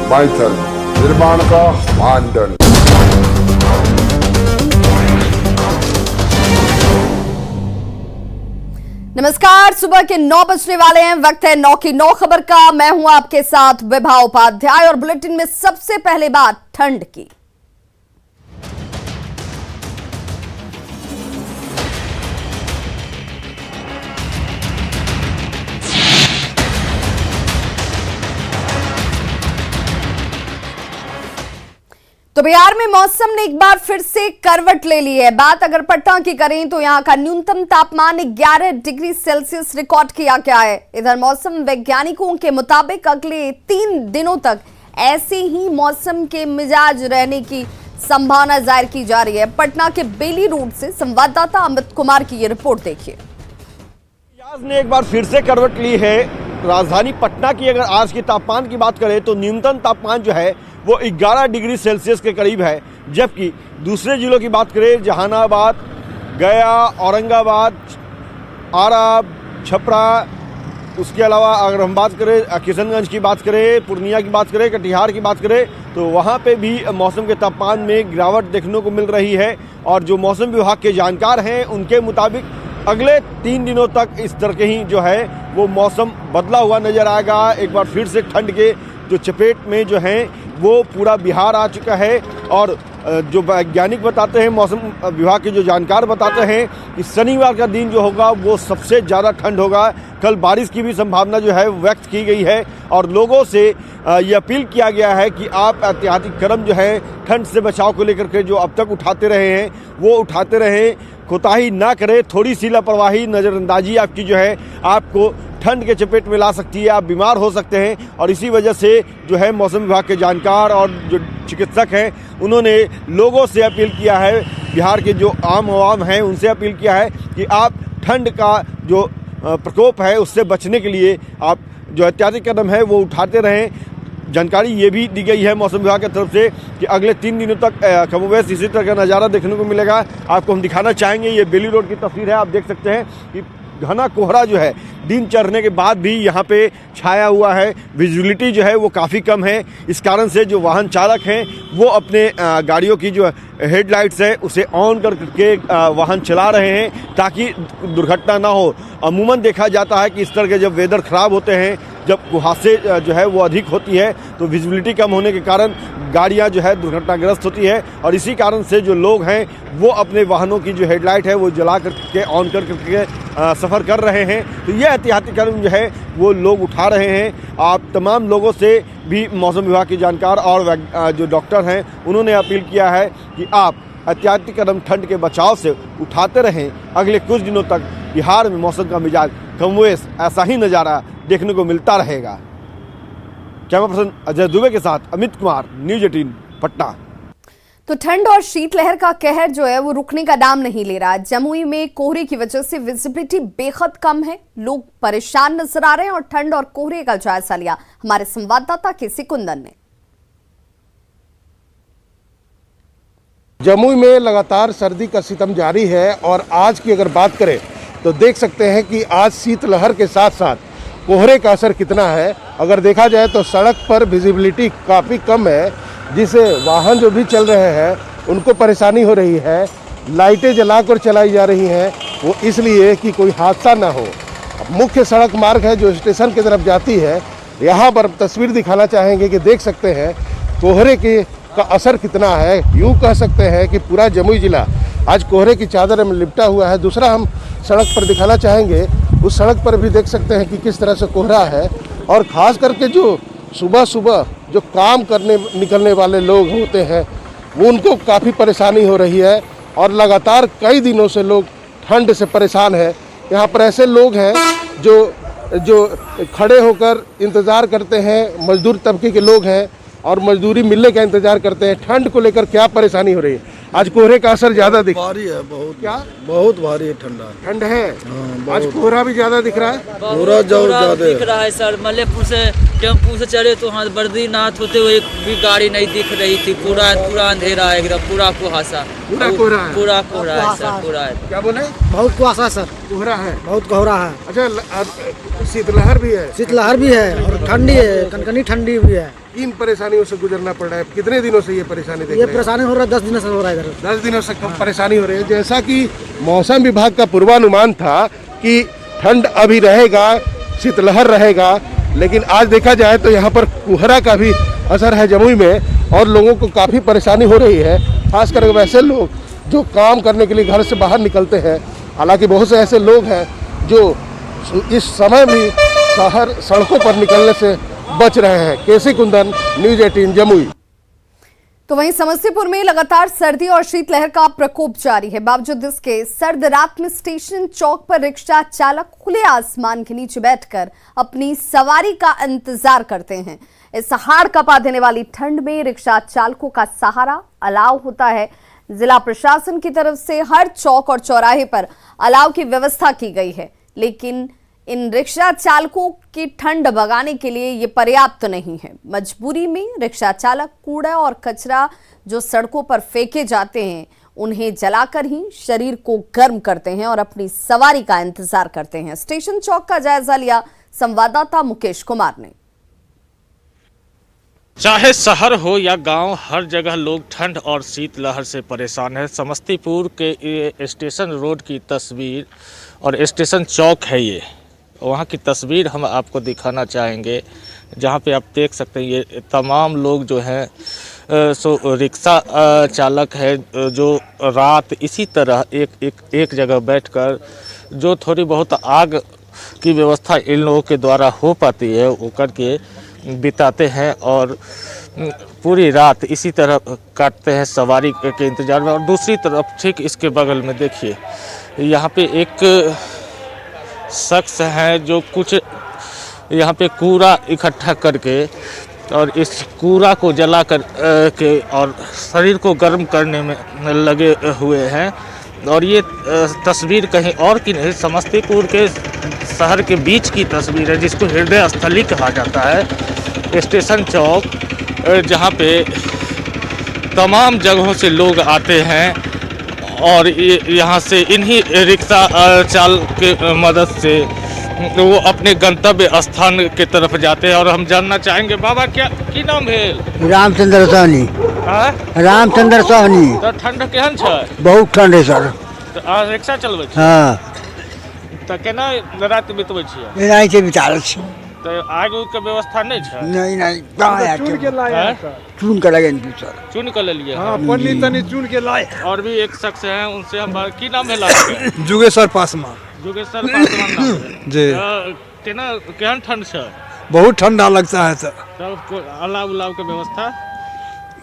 माइथन, निर्माण का मानदंड। नमस्कार, सुबह के 9 बजने वाले हैं। वक्त है 9 की 9 खबर का। मैं हूं आपके साथ विभा उपाध्याय और बुलेटिन में सबसे पहले बात ठंड की। तो बिहार में मौसम ने एक बार फिर से करवट ले ली है। बात अगर पटना की करें तो यहां का न्यूनतम तापमान 11 डिग्री सेल्सियस रिकॉर्ड किया गया है। इधर मौसम वैज्ञानिकों के मुताबिक अगले 3 दिनों तक ऐसे ही मौसम के मिजाज रहने की संभावना जाहिर की जा रही है। पटना के बेली रोड से संवाददाता अमित कुमार की ये रिपोर्ट देखिए। मिजाज ने एक बार फिर से करवट ली है। राजधानी पटना की अगर आज के तापमान की बात करें तो न्यूनतम तापमान जो है वो 11 डिग्री सेल्सियस के करीब है, जबकि दूसरे जिलों की बात करें जहानाबाद, गया, औरंगाबाद, आरा, छपरा, उसके अलावा अगर हम बात करें किशनगंज की बात करें, पूर्णिया की बात करें, कटिहार की बात करें तो वहाँ पे भी मौसम के तापमान में गिरावट देखने को मिल रही है। और जो मौसम विभाग के जानकार हैं उनके मुताबिक अगले 3 दिनों तक इस तरह के ही जो है वो मौसम बदला हुआ नजर आएगा। एक बार फिर से ठंड के जो चपेट में जो है वो पूरा बिहार आ चुका है। और जो वैज्ञानिक बताते हैं, मौसम विभाग के जो जानकार बताते हैं कि शनिवार का दिन जो होगा वो सबसे ज़्यादा ठंड होगा। कल बारिश की भी संभावना जो है व्यक्त की गई है और लोगों से ये अपील किया गया है कि आप एहतियाती कदम जो है ठंड से बचाव को लेकर के जो अब तक उठाते रहे हैं वो उठाते रहें, कोताही ना करें। थोड़ी सी लापरवाही, नज़रअंदाजी आपकी जो है आपको ठंड के चपेट में ला सकती है, आप बीमार हो सकते हैं। और इसी वजह से जो है मौसम विभाग के जानकार और जो चिकित्सक हैं उन्होंने लोगों से अपील किया है, बिहार के जो आम आवाम हैं उनसे अपील किया है कि आप ठंड का जो प्रकोप है उससे बचने के लिए आप जो एहतियाती कदम है वो उठाते रहें। जानकारी ये भी दी गई है मौसम विभाग की तरफ से कि अगले 3 दिनों तक कमोवेश इसी तरह का नज़ारा देखने को मिलेगा। आपको हम दिखाना चाहेंगे, ये बेली रोड की तस्वीर है। आप देख सकते हैं कि घना कोहरा जो है दिन चढ़ने के बाद भी यहाँ पे छाया हुआ है। विजिबिलिटी जो है वो काफ़ी कम है। इस कारण से जो वाहन चालक हैं वो अपने गाड़ियों की जो हेडलाइट्स है उसे ऑन करके वाहन चला रहे हैं ताकि दुर्घटना ना हो। अमूमन देखा जाता है कि इस तरह के जब वेदर ख़राब होते हैं, जब कुहासे जो है वो अधिक होती है तो विजिबिलिटी कम होने के कारण गाड़ियां जो है दुर्घटनाग्रस्त होती है। और इसी कारण से जो लोग हैं वो अपने वाहनों की जो हेडलाइट है वो जला करके ऑन करके सफ़र कर रहे हैं। तो ये एहतियाती कदम जो है वो लोग उठा रहे हैं। आप तमाम लोगों से भी मौसम विभाग के जानकार और जो डॉक्टर हैं उन्होंने अपील किया है कि आप एहतियाती कदम ठंड के बचाव से उठाते रहें। अगले कुछ दिनों तक बिहार में मौसम का मिजाज कमोवेश ऐसा ही नज़ारा देखने को मिलता रहेगा। कैमरा पर्सन अजय दुबे के साथ अमित कुमार, न्यूज़ 18 पटना। तो ठंड और शीतलहर का कहर जो है वो रुकने का नाम नहीं ले रहा। जमुई में कोहरे की वजह से विजिबिलिटी बेहद कम है, लोग परेशान नजर आ रहे हैं और ठंड और कोहरे का जायजा लिया हमारे संवाददाता केसी कुंदन ने। जमुई में लगातार सर्दी का सितम जारी है और आज की अगर बात करें तो देख सकते हैं कि आज शीतलहर के साथ साथ कोहरे का असर कितना है। अगर देखा जाए तो सड़क पर विजिबिलिटी काफ़ी कम है, जिससे वाहन जो भी चल रहे हैं उनको परेशानी हो रही है। लाइटें जलाकर चलाई जा रही हैं, वो इसलिए कि कोई हादसा ना हो। मुख्य सड़क मार्ग है जो स्टेशन की तरफ जाती है, यहाँ पर तस्वीर दिखाना चाहेंगे कि देख सकते हैं कोहरे का असर कितना है। यूँ कह सकते हैं कि पूरा जमुई जिला आज कोहरे की चादर में लिपटा हुआ है। दूसरा हम सड़क पर दिखाना चाहेंगे, उस सड़क पर भी देख सकते हैं कि किस तरह से कोहरा है। और ख़ास करके जो सुबह सुबह जो काम करने निकलने वाले लोग होते हैं वो उनको काफ़ी परेशानी हो रही है और लगातार कई दिनों से लोग ठंड से परेशान हैं। यहाँ पर ऐसे लोग हैं जो खड़े होकर इंतज़ार करते हैं, मजदूर तबके के लोग हैं और मजदूरी मिलने का इंतजार करते हैं। ठंड को लेकर क्या परेशानी हो रही है? आज कोहरे का असर ज्यादा दिख भारी है, बहुत क्या बहुत भारी है, ठंड है। हाँ, आज कोहरा भी ज्यादा दिख रहा है, पूरा ज्यादा दिख रहा है सर। मल्लेपुर से टेम्पू से चढ़े तो वहाँ बद्रीनाथ होते हुए एक भी गाड़ी नहीं दिख रही थी। पूरा अंधेरा है, एकदम पूरा कुहासा, पूरा कोहरा है, पूरा कोहरा है सर, पूरा है। क्या बोले? बहुत कुहासा है सर, कोहरा है, बहुत कोहरा है। अच्छा शीतलहर भी है, शीतलहर भी है और ठंडी है, कनकनी ठंडी भी है। इन परेशानियों से गुजरना पड़ रहा है। कितने दिनों से ये परेशानी देख ये रहे हैं? परेशानी हो रहा है, 10 दिनों से हो रहा है इधर। 10 दिनों से परेशानी हो रही है। जैसा कि मौसम विभाग का पूर्वानुमान था कि ठंड अभी रहेगा, शीतलहर रहेगा, लेकिन आज देखा जाए तो यहाँ पर कोहरा का भी असर है जमुई में और लोगों को काफ़ी परेशानी हो रही है। खासकर वैसे लोग जो काम करने के लिए घर से बाहर निकलते हैं। हालांकि बहुत से ऐसे लोग हैं जो इस समय भी शहर सड़कों पर निकलने से बच रहे हैं। केसी कुंदन, न्यूज़ 18 जमुई। तो वहीं समस्तीपुर में लगातार सर्दी और शीतलहर का प्रकोप जारी है। बावजूद इसके सर्द रात में स्टेशन चौक पर रिक्शा चालक खुले आसमान के नीचे बैठकर अपनी सवारी का इंतजार करते हैं। इस हाड़ कपा देने वाली ठंड में रिक्शा चालकों का सहारा अलाव होता है। जिला प्रशासन की तरफ से हर चौक और चौराहे पर अलाव की व्यवस्था की गई है, लेकिन इन रिक्शा चालकों की ठंड भगाने के लिए ये पर्याप्त नहीं है। मजबूरी में रिक्शा चालक कूड़ा और कचरा जो सड़कों पर फेंके जाते हैं उन्हें जलाकर ही शरीर को गर्म करते हैं और अपनी सवारी का इंतजार करते हैं। स्टेशन चौक का जायजा लिया संवाददाता मुकेश कुमार ने। चाहे शहर हो या गांव, हर जगह लोग ठंड और शीतलहर से परेशान है। समस्तीपुर के स्टेशन रोड की तस्वीर और स्टेशन चौक है ये, वहाँ की तस्वीर हम आपको दिखाना चाहेंगे, जहाँ पे आप देख सकते हैं ये तमाम लोग जो हैं सो रिक्शा चालक है जो रात इसी तरह एक जगह बैठकर जो थोड़ी बहुत आग की व्यवस्था इन लोगों के द्वारा हो पाती है वो करके बिताते हैं और पूरी रात इसी तरह काटते हैं सवारी के इंतजार में। और दूसरी तरफ ठीक इसके बगल में देखिए यहाँ पे एक शख्स है जो कुछ यहाँ पे कूड़ा इकट्ठा करके और इस कूड़ा को जला कर के और शरीर को गर्म करने में लगे हुए हैं। और ये तस्वीर कहीं और की नहीं, समस्तीपुर के शहर के बीच की तस्वीर है, जिसको हृदय स्थली कहा जाता है। स्टेशन चौक जहाँ पे तमाम जगहों से लोग आते हैं और यहाँ से इन्हीं रिक्शा चालक के मदद से वो अपने गंतव्य स्थान के तरफ जाते हैं। और हम जानना चाहेंगे, बाबा क्या की नाम है? रामचंद्र सोहनी। रामचंद्र सोहनी। तो ठंड केहन छै? बहुत ठंड है सर। तो रिक्शा चलबै छी? हाँ। तो केना रात बितबै छियै? एनाही से बिताल छी। तो आग उग के व्यवस्था नहीं छै? नहीं कहाँ चुन के लाए सर। चुन के लगे सर। चुन के ले लिए? हाँ, पन्नी तनी चुन के लाए। और भी एक शख्स है, उनसे हम की नाम है लास्ट? जुगेश्वर पासवान। जुगेश्वर पासवान नाम है जी। केना केहन ठंड छै? बहुत ठंडा लगता है सर। तब अलाव उलाव के व्यवस्था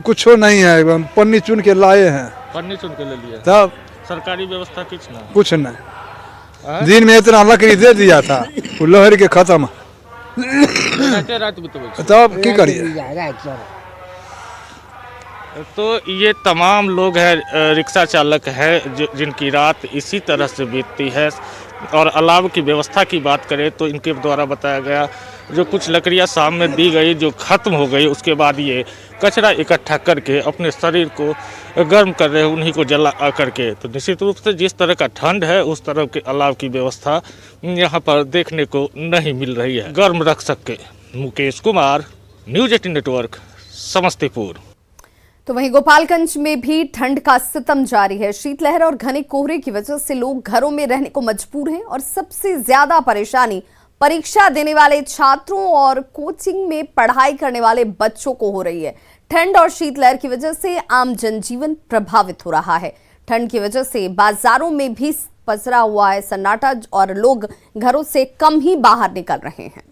कुछ नहीं है, पन्नी चुन के लाए हैं। पन्नी चुन के ले लिए? तब सरकारी व्यवस्था कुछ ना? कुछ नहीं। दिन में इतना लकड़ी दे दिया था, वो लहर के खत्म। रात बितबै? तब की करिए? तो ये तमाम लोग हैं, रिक्शा चालक हैं जिनकी रात इसी तरह से बीतती है। और अलाव की व्यवस्था की बात करें तो इनके द्वारा बताया गया जो कुछ लकड़ियां शाम में दी गई जो ख़त्म हो गई, उसके बाद ये कचरा इकट्ठा करके अपने शरीर को गर्म कर रहे हैं, उन्हीं को जला करके। तो निश्चित रूप से जिस तरह का ठंड है उस तरह के अलाव की व्यवस्था यहाँ पर देखने को नहीं मिल रही है। गर्म रख सके। Mukesh Kumar, news 18 network, Samastipur. तो वहीं गोपालगंज में भी ठंड का सितम जारी है। शीतलहर और घने कोहरे की वजह से लोग घरों में रहने को मजबूर हैं और सबसे ज्यादा परेशानी परीक्षा देने वाले छात्रों और कोचिंग में पढ़ाई करने वाले बच्चों को हो रही है। ठंड और शीतलहर की वजह से आम जनजीवन प्रभावित हो रहा है। ठंड की वजह से बाजारों में भी पसरा हुआ है सन्नाटा और लोग घरों से कम ही बाहर निकल रहे हैं।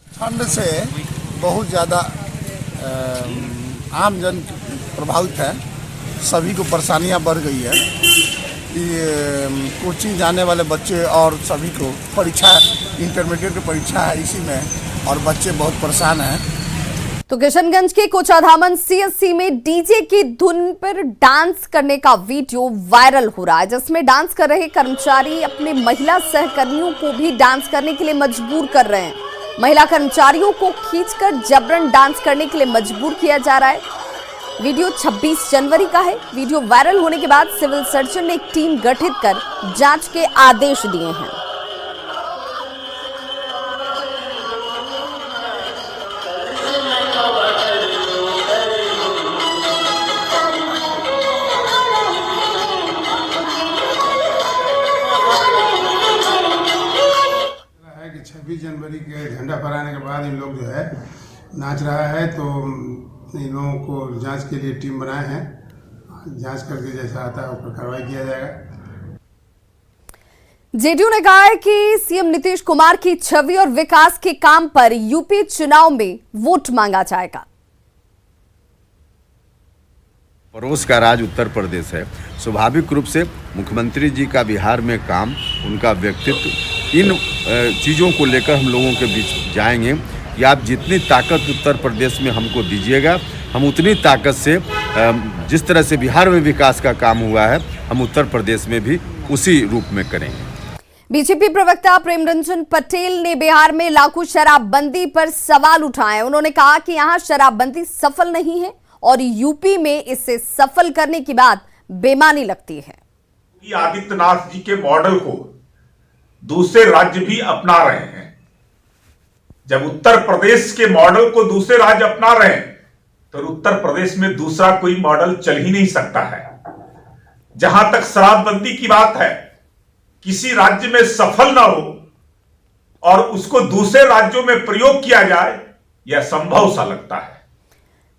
ठंड से बहुत ज़्यादा आम जन प्रभावित है। सभी को परेशानियां बढ़ गई है। ये कोचिंग जाने वाले बच्चे और सभी को परीक्षा, इंटरमीडिएट की परीक्षा है इसी में, और बच्चे बहुत परेशान हैं। तो किशनगंज के कोचाधामन सीएससी में डीजे की धुन पर डांस करने का वीडियो वायरल हो रहा है, जिसमें डांस कर रहे कर्मचारी अपने महिला सहकर्मियों को भी डांस करने के लिए मजबूर कर रहे हैं। महिला कर्मचारियों को खींचकर जबरन डांस करने के लिए मजबूर किया जा रहा है। वीडियो 26 जनवरी का है। वीडियो वायरल होने के बाद सिविल सर्जन ने एक टीम गठित कर जांच के आदेश दिए हैं। बाद इन लोग जो है नाच रहा है, तो इन लोगों को जांच के लिए टीम बनाए हैं। जांच करके जैसा आता है उस पर कार्रवाई किया जाएगा। जेडीयू ने कहा है कि सीएम नीतीश कुमार की छवि और विकास के काम पर यूपी चुनाव में वोट मांगा जाएगा। पड़ोस का राज्य उत्तर प्रदेश है, स्वाभाविक रूप से मुख्यमंत्री जी का बिहार में काम, उनका व्यक्तित्व, इन चीज़ों को लेकर हम लोगों के बीच जाएंगे कि आप जितनी ताकत उत्तर प्रदेश में हमको दीजिएगा, हम उतनी ताकत से जिस तरह से बिहार में विकास का काम हुआ है, हम उत्तर प्रदेश में भी उसी रूप में करेंगे। बीजेपी प्रवक्ता प्रेम रंजन पटेल ने बिहार में लागू शराबबंदी पर सवाल उठाए। उन्होंने कहा कि यहां शराबबंदी सफल नहीं है और यूपी में इसे सफल करने की बात बेमानी लगती है। आदित्यनाथ जी के मॉडल को दूसरे राज्य भी अपना रहे हैं। जब उत्तर प्रदेश के मॉडल को दूसरे राज्य अपना रहे हैं तो उत्तर प्रदेश में दूसरा कोई मॉडल चल ही नहीं सकता है। जहां तक शराबबंदी की बात है, किसी राज्य में सफल ना हो और उसको दूसरे राज्यों में प्रयोग किया जाए, यह संभव सा लगता है।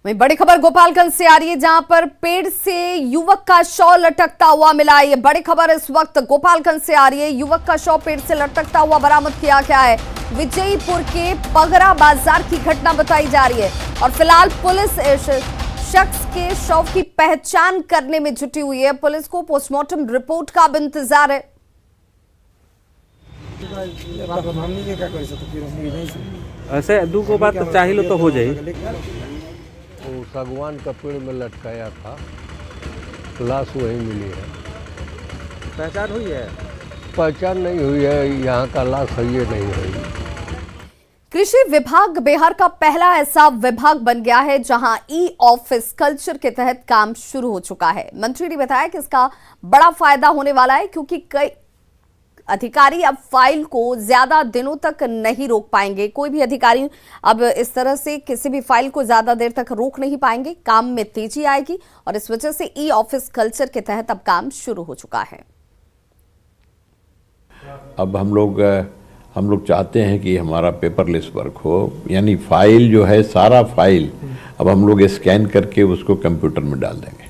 वहीं बड़ी खबर गोपालगंज से आ रही है, जहां पर पेड़ से युवक का शव लटकता हुआ मिला। ये बड़ी खबर इस वक्त गोपालगंज से आ रही है। युवक का शव पेड़ से लटकता हुआ बरामद किया गया है। विजयपुर के पगरा बाजार की घटना बताई जा रही है और फिलहाल पुलिस इस शख्स के शव की पहचान करने में जुटी हुई है। पुलिस को पोस्टमार्टम रिपोर्ट का भी इंतजार है। ऐसे दू को बात तो चाहिए तो हो जाए। वो सागवान का पेड़ में लटकाया था, लाश वहीं मिली है। पहचान हुई है? पहचान नहीं हुई है, यहाँ का लाश है ये नहीं है। कृषि विभाग बिहार का पहला ऐसा विभाग बन गया है जहां ई ऑफिस कल्चर के तहत काम शुरू हो चुका है। मंत्री ने बताया कि इसका बड़ा फायदा होने वाला है, क्योंकि कई अधिकारी अब फाइल को ज्यादा दिनों तक नहीं रोक पाएंगे। कोई भी अधिकारी अब इस तरह से किसी भी फाइल को ज्यादा देर तक रोक नहीं पाएंगे। काम में तेजी आएगी और इस वजह से ई ऑफिस कल्चर के तहत अब काम शुरू हो चुका है। अब हम लोग चाहते हैं कि हमारा पेपरलेस वर्क हो, यानी फाइल जो है, सारा फाइल अब हम लोग स्कैन करके उसको कंप्यूटर में डाल देंगे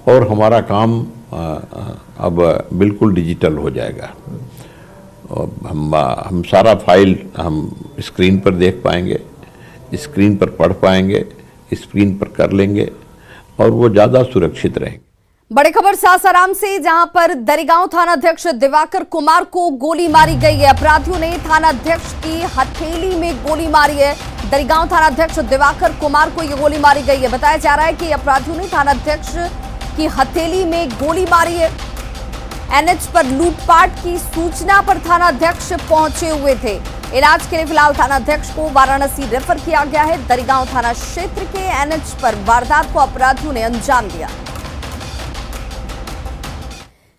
और हमारा काम अब बिल्कुल डिजिटल हो जाएगा। और हम सारा फाइल हम स्क्रीन पर देख पाएंगे, स्क्रीन पर पढ़ पाएंगे, स्क्रीन पर कर लेंगे और वो ज़्यादा सुरक्षित रहेंगे। बड़ी खबर सासाराम से, जहां पर दरिगांव थानाध्यक्ष दिवाकर कुमार को गोली मारी गई है। अपराधियों ने थानाध्यक्ष की हथेली में गोली मारी है। दरिगांव थानाध्यक्ष दिवाकर कुमार को यह गोली मारी गई है। बताया जा रहा है कि अपराधियों ने थानाध्यक्ष की हथेली में गोली मारी है। एनएच पर लूटपाट की सूचना पर थानाध्यक्ष पहुंचे हुए थे। इलाज के लिए फिलहाल थानाध्यक्ष को वाराणसी रेफर किया गया है। दरिगांव थाना क्षेत्र के एनएच पर वारदात को अपराधियों ने अंजाम दिया।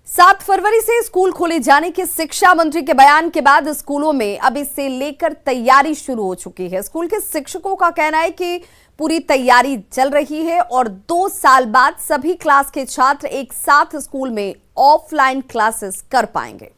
7 फरवरी से स्कूल खोले जाने के शिक्षा मंत्री के बयान के बाद स्कूलों में अब इसे लेकर तैयारी शुरू हो चुकी है। स्कूल के शिक्षकों का कहना है कि पूरी तैयारी चल रही है और 2 साल बाद सभी क्लास के छात्र एक साथ स्कूल में ऑफलाइन क्लासेस कर पाएंगे।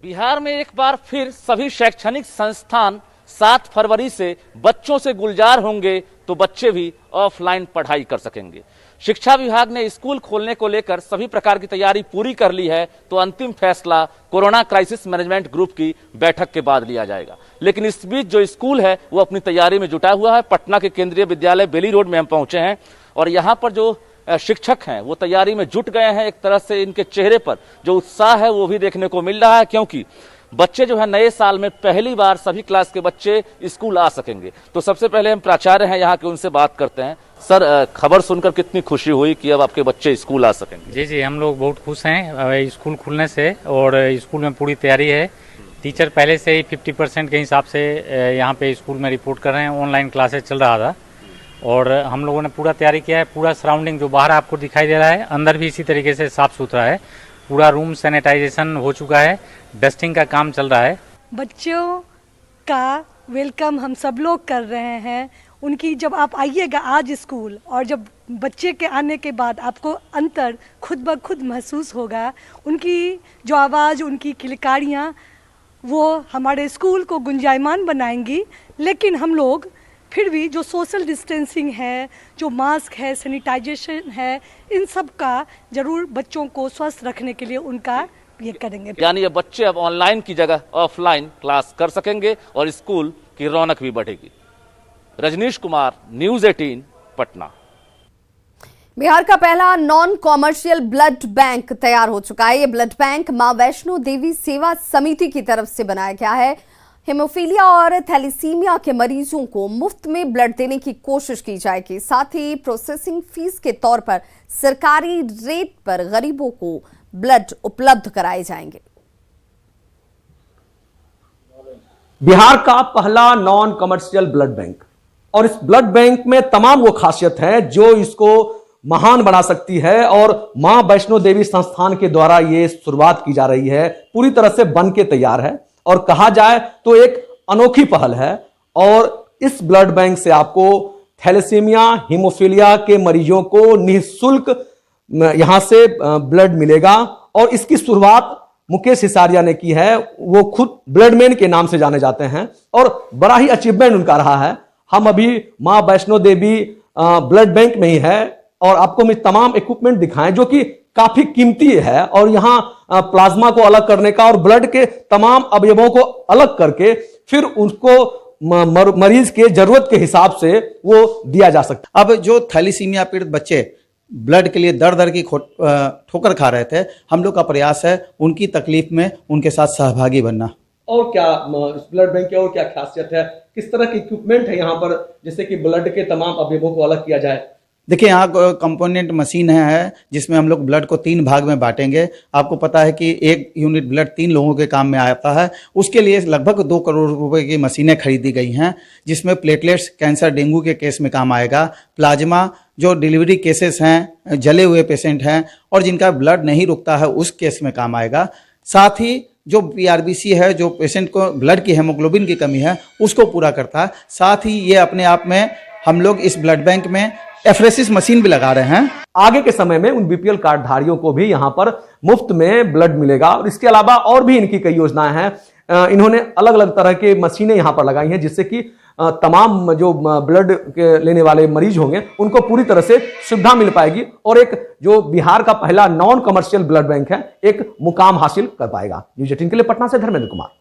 बिहार में एक बार फिर सभी शैक्षणिक संस्थान 7 फरवरी से बच्चों से गुलजार होंगे तो बच्चे भी ऑफलाइन पढ़ाई कर सकेंगे। शिक्षा विभाग ने स्कूल खोलने को लेकर सभी प्रकार की तैयारी पूरी कर ली है, तो अंतिम फैसला कोरोना क्राइसिस मैनेजमेंट ग्रुप की बैठक के बाद लिया जाएगा। लेकिन इस बीच जो स्कूल है वो अपनी तैयारी में जुटा हुआ है। पटना के केंद्रीय विद्यालय बेली रोड में हम पहुंचे हैं और यहाँ पर जो शिक्षक हैं वो तैयारी में जुट गए हैं। एक तरह से इनके चेहरे पर जो उत्साह है वो भी देखने को मिल रहा है, क्योंकि बच्चे जो है नए साल में पहली बार सभी क्लास के बच्चे स्कूल आ सकेंगे। तो सबसे पहले हम प्राचार्य हैं यहाँ के, उनसे बात करते हैं। सर, खबर सुनकर कितनी खुशी हुई कि अब आपके बच्चे स्कूल आ सकेंगे? जी, हम लोग बहुत खुश हैं स्कूल खुलने से और स्कूल में पूरी तैयारी है। टीचर पहले से ही 50% के हिसाब से यहाँ पे स्कूल में रिपोर्ट कर रहे हैं। ऑनलाइन क्लासेस चल रहा था और हम लोगों ने पूरा तैयारी किया है। पूरा सराउंडिंग जो बाहर आपको दिखाई दे रहा है, अंदर भी इसी तरीके से साफ सुथरा है। पूरा रूम सैनिटाइजेशन हो चुका है, डस्टिंग का काम चल रहा है। बच्चों का वेलकम हम सब लोग कर रहे हैं। उनकी जब आप आइएगा आज स्कूल और जब बच्चे के आने के बाद आपको अंतर खुद ब खुद महसूस होगा। उनकी जो आवाज़, उनकी किलकारियाँ वो हमारे स्कूल को गुंजायमान बनाएंगी। लेकिन हम लोग फिर भी जो सोशल डिस्टेंसिंग है, जो मास्क है, सैनिटाइजेशन है, इन सब का जरूर बच्चों को स्वस्थ रखने के लिए उनका ये करेंगे। यानी ये बच्चे अब ऑनलाइन की जगह ऑफलाइन क्लास कर सकेंगे और स्कूल की रौनक भी बढ़ेगी। रजनीश कुमार, न्यूज़ 18, पटना। बिहार का पहला नॉन कॉमर्शियल ब्लड बैंक तैयार हो चुका है। ये ब्लड बैंक मां वैष्णो देवी सेवा समिति की तरफ से बनाया गया है। हेमोफीलिया और थैलीसीमिया के मरीजों को मुफ्त में ब्लड देने की कोशिश की जाएगी। साथ ही प्रोसेसिंग फीस के तौर पर सरकारी रेट पर गरीबों को ब्लड उपलब्ध कराए जाएंगे। बिहार का पहला नॉन कमर्शियल ब्लड बैंक, और इस ब्लड बैंक में तमाम वो खासियत है जो इसको महान बना सकती है, और मां वैष्णो देवी संस्थान के द्वारा ये शुरुआत की जा रही है। पूरी तरह से बन के तैयार है और कहा जाए तो एक अनोखी पहल है। और इस ब्लड बैंक से आपको थैलेसीमिया, हीमोफीलिया के मरीजों को निःशुल्क यहां से ब्लड मिलेगा। और इसकी शुरुआत मुकेश हिसारिया ने की है। वो खुद ब्लडमैन के नाम से जाने जाते हैं और बड़ा ही अचीवमेंट उनका रहा है। हम अभी मां वैष्णो देवी ब्लड बैंक में ही है और आपको हम तमाम इक्विपमेंट दिखाएं जो कि काफी कीमती है। और यहां प्लाज्मा को अलग करने का और ब्लड के तमाम अवयवों को अलग करके फिर उसको मरीज के जरूरत के हिसाब से वो दिया जा सकता है। अब जो थैलीसीमिया पीड़ित बच्चे ब्लड के लिए दर दर की ठोकर खा रहे थे, हम लोग का प्रयास है उनकी तकलीफ में उनके साथ सहभागी बनना। और क्या इस ब्लड बैंक की और क्या खासियत है, किस तरह की इक्विपमेंट है यहाँ पर जिससे कि ब्लड के तमाम अवयवों को अलग किया जाए? देखिए, यहाँ कंपोनेंट मशीन है जिसमें हम लोग ब्लड को 3 भाग में बांटेंगे। आपको पता है कि 1 यूनिट ब्लड 3 लोगों के काम में आता है। उसके लिए लगभग 2 करोड़ रुपए की मशीनें खरीदी गई हैं, जिसमें प्लेटलेट्स कैंसर, डेंगू के केस में काम आएगा। प्लाज्मा जो डिलीवरी केसेस हैं, जले हुए पेशेंट हैं और जिनका ब्लड नहीं रुकता है, उस केस में काम आएगा। साथ ही जो PRBC है, जो पेशेंट को ब्लड की हेमोग्लोबिन की कमी है, उसको पूरा करता है। साथ ही ये अपने आप में हम लोग इस ब्लड बैंक में एफरेसिस मशीन भी लगा रहे हैं। आगे के समय में उन BPL कार्ड धारियों को भी यहाँ पर मुफ्त में ब्लड मिलेगा। और इसके अलावा और भी इनकी कई योजनाएं हैं। इन्होंने अलग अलग तरह के मशीनें यहाँ पर लगाई हैं जिससे कि तमाम जो ब्लड के लेने वाले मरीज होंगे उनको पूरी तरह से सुविधा मिल पाएगी और एक जो बिहार का पहला नॉन कमर्शियल ब्लड बैंक है, एक मुकाम हासिल कर पाएगा। न्यूज़ 18 के लिए पटना से धर्मेंद्र कुमार।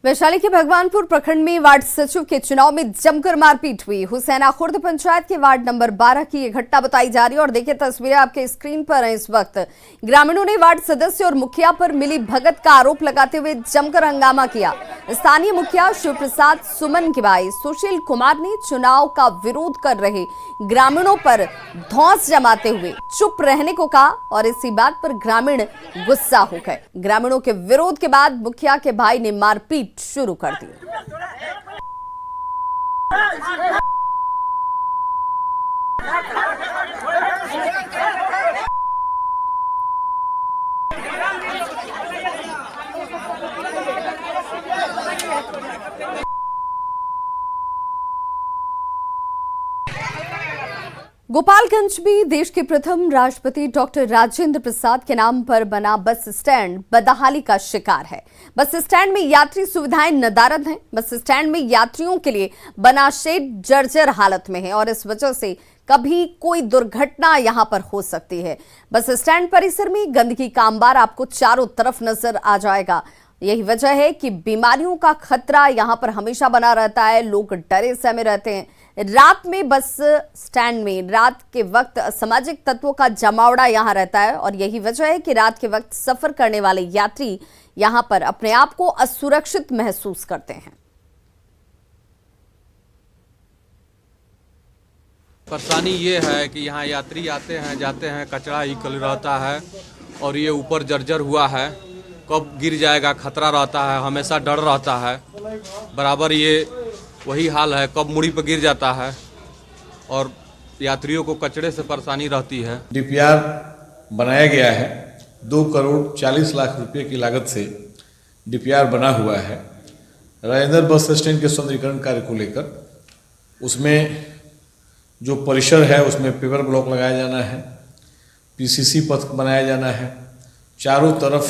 वैशाली के भगवानपुर प्रखंड में वार्ड सचिव के चुनाव में जमकर मारपीट हुई। हुसैना खुर्द पंचायत के वार्ड नंबर 12 की यह घटना बताई जा रही है और देखिए तस्वीरें आपके स्क्रीन पर हैं इस वक्त। ग्रामीणों ने वार्ड सदस्य और मुखिया पर मिली भगत का आरोप लगाते हुए जमकर हंगामा किया। स्थानीय मुखिया शिव प्रसाद सुमन के भाई सुशील कुमार ने चुनाव का विरोध कर रहे ग्रामीणों पर धौंस जमाते हुए चुप रहने को कहा और इसी बात पर ग्रामीण गुस्सा हो गए। ग्रामीणों के विरोध के बाद मुखिया के भाई ने मारपीट शुरू कर दी। गोपालगंज में देश के प्रथम राष्ट्रपति डॉक्टर राजेंद्र प्रसाद के नाम पर बना बस स्टैंड बदहाली का शिकार है। बस स्टैंड में यात्री सुविधाएं नदारद हैं। बस स्टैंड में यात्रियों के लिए बना शेड जर्जर हालत में है और इस वजह से कभी कोई दुर्घटना यहां पर हो सकती है। बस स्टैंड परिसर में गंदगी का अंबार आपको चारों तरफ नजर आ जाएगा। यही वजह है कि बीमारियों का खतरा यहां पर हमेशा बना रहता है। लोग डरे सहमे रहते हैं। रात में बस स्टैंड में रात के वक्त असामाजिक तत्वों का जमावड़ा यहां रहता है और यही वजह है कि रात के वक्त सफर करने वाले यात्री यहां पर अपने आप को असुरक्षित महसूस करते हैं। परेशानी ये है कि यहाँ यात्री आते हैं जाते हैं, कचरा ही कल रहता है और ये ऊपर जर्जर हुआ है, कब गिर जाएगा खतरा रहता है, हमेशा डर रहता है। बराबर ये वही हाल है, कब मुड़ी पर गिर जाता है और यात्रियों को कचरे से परेशानी रहती है। DPR बनाया गया है, 2 करोड़ 40 लाख रुपए की लागत से DPR बना हुआ है राजेंद्र बस स्टैंड के सौंदर्यीकरण कार्य को लेकर। उसमें जो परिसर है उसमें पेवर ब्लॉक लगाया जाना है, PCC पथ बनाया जाना है, चारों तरफ